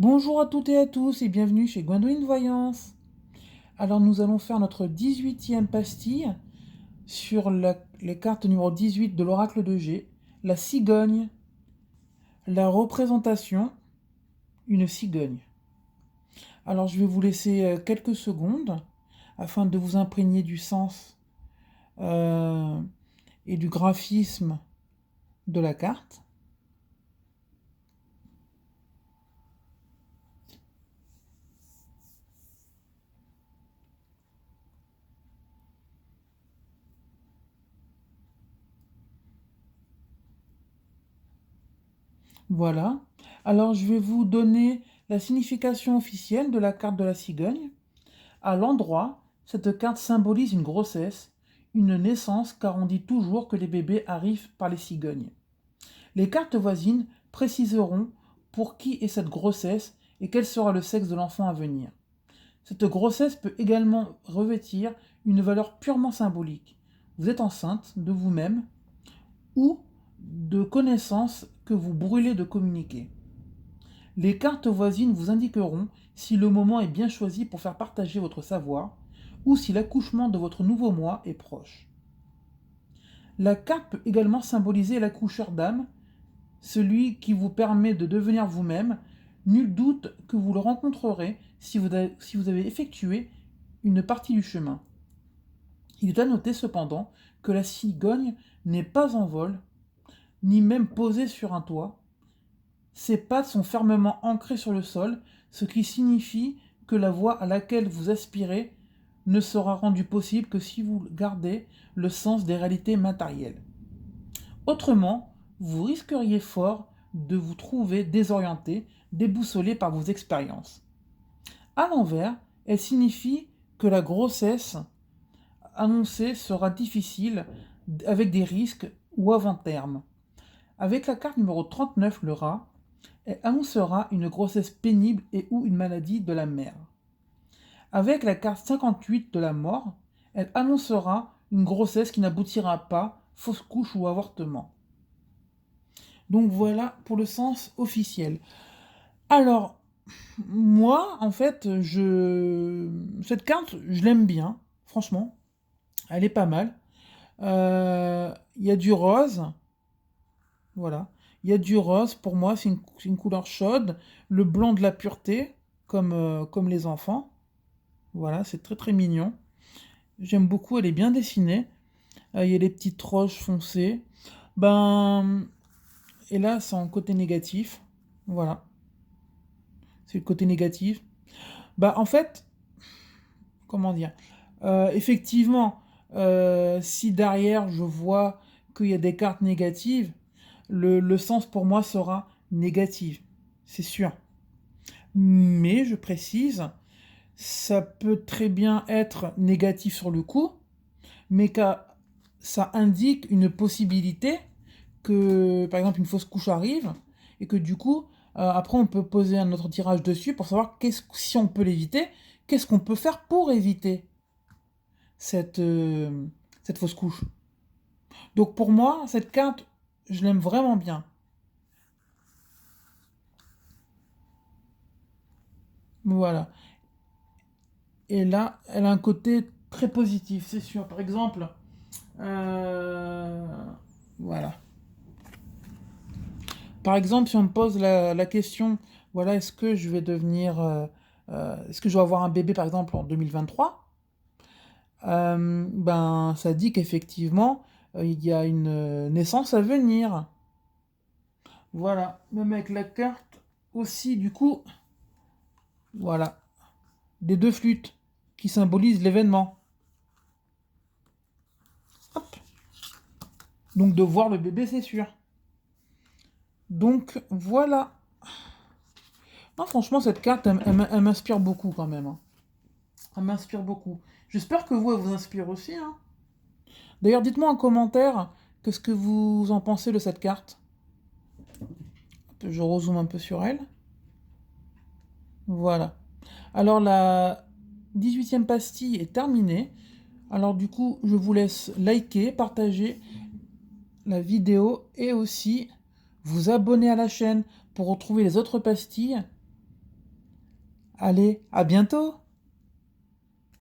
Bonjour à toutes et à tous et bienvenue chez Gwendoline Voyance. Alors nous allons faire notre 18e pastille sur les cartes numéro 18 de l'oracle de G, la cigogne, la représentation, une cigogne. Alors je vais vous laisser quelques secondes afin de vous imprégner du sens euh, et du graphisme de la carte. Voilà. Alors je vais vous donner la signification officielle de la carte de la cigogne. À l'endroit, cette carte symbolise une grossesse, une naissance, car on dit toujours que les bébés arrivent par les cigognes. Les cartes voisines préciseront pour qui est cette grossesse et quel sera le sexe de l'enfant à venir. Cette grossesse peut également revêtir une valeur purement symbolique. Vous êtes enceinte de vous-même ou de connaissances que vous brûlez de communiquer. Les cartes voisines vous indiqueront si le moment est bien choisi pour faire partager votre savoir ou si l'accouchement de votre nouveau moi est proche. La carte peut également symboliser l'accoucheur d'âme, celui qui vous permet de devenir vous-même. Nul doute que vous le rencontrerez si vous avez effectué une partie du chemin. Il est à noter cependant que la cigogne n'est pas en vol, ni même posée sur un toit. Ses pattes sont fermement ancrées sur le sol, ce qui signifie que la voie à laquelle vous aspirez ne sera rendue possible que si vous gardez le sens des réalités matérielles. Autrement, vous risqueriez fort de vous trouver désorienté, déboussolé par vos expériences. À l'envers, elle signifie que la grossesse annoncée sera difficile, avec des risques ou avant terme. Avec la carte numéro 39, le rat, elle annoncera une grossesse pénible et ou une maladie de la mère. Avec la carte 58 de la mort, elle annoncera une grossesse qui n'aboutira pas, fausse couche ou avortement. Donc voilà pour le sens officiel. Alors, moi, en fait, cette carte, je l'aime bien, franchement. Elle est pas mal. Il y a du rose, voilà. Il y a du rose, pour moi, c'est une couleur chaude. Le blanc de la pureté, comme les enfants. Voilà, c'est très très mignon. J'aime beaucoup, elle est bien dessinée. Il y a les petites roches foncées. Ben, et là, c'est en côté négatif. Voilà, c'est le côté négatif. Bah, en fait, comment dire effectivement, si derrière je vois qu'il y a des cartes négatives, le sens pour moi sera négatif, c'est sûr. Mais je précise, ça peut très bien être négatif sur le coup, mais que ça indique une possibilité que, par exemple, une fausse couche arrive, et que du coup, après, on peut poser un autre tirage dessus pour savoir si on peut l'éviter, qu'est-ce qu'on peut faire pour éviter cette, euh, cette fausse couche. Donc pour moi, cette carte, je l'aime vraiment bien. Voilà. Et là, elle a un côté très positif, c'est sûr. Par exemple, euh, voilà. Par exemple, si on me pose la question, voilà, est-ce que je vais est-ce que je vais avoir un bébé, par exemple, en 2023? Ben, ça dit qu'effectivement, il y a une naissance à venir. Voilà. Même avec la carte aussi, du coup, voilà. Des deux flûtes qui symbolisent l'événement. Hop. Donc de voir le bébé, c'est sûr. Donc voilà. Non, franchement, cette carte, elle m'inspire beaucoup quand même, hein. Elle m'inspire beaucoup. J'espère que vous, elle vous inspire aussi, hein. D'ailleurs, dites-moi en commentaire qu'est-ce que vous en pensez de cette carte. Je rezoome un peu sur elle. Voilà. Alors la 18e pastille est terminée. Alors du coup, je vous laisse liker, partager la vidéo et aussi vous abonner à la chaîne pour retrouver les autres pastilles Allez, à bientôt!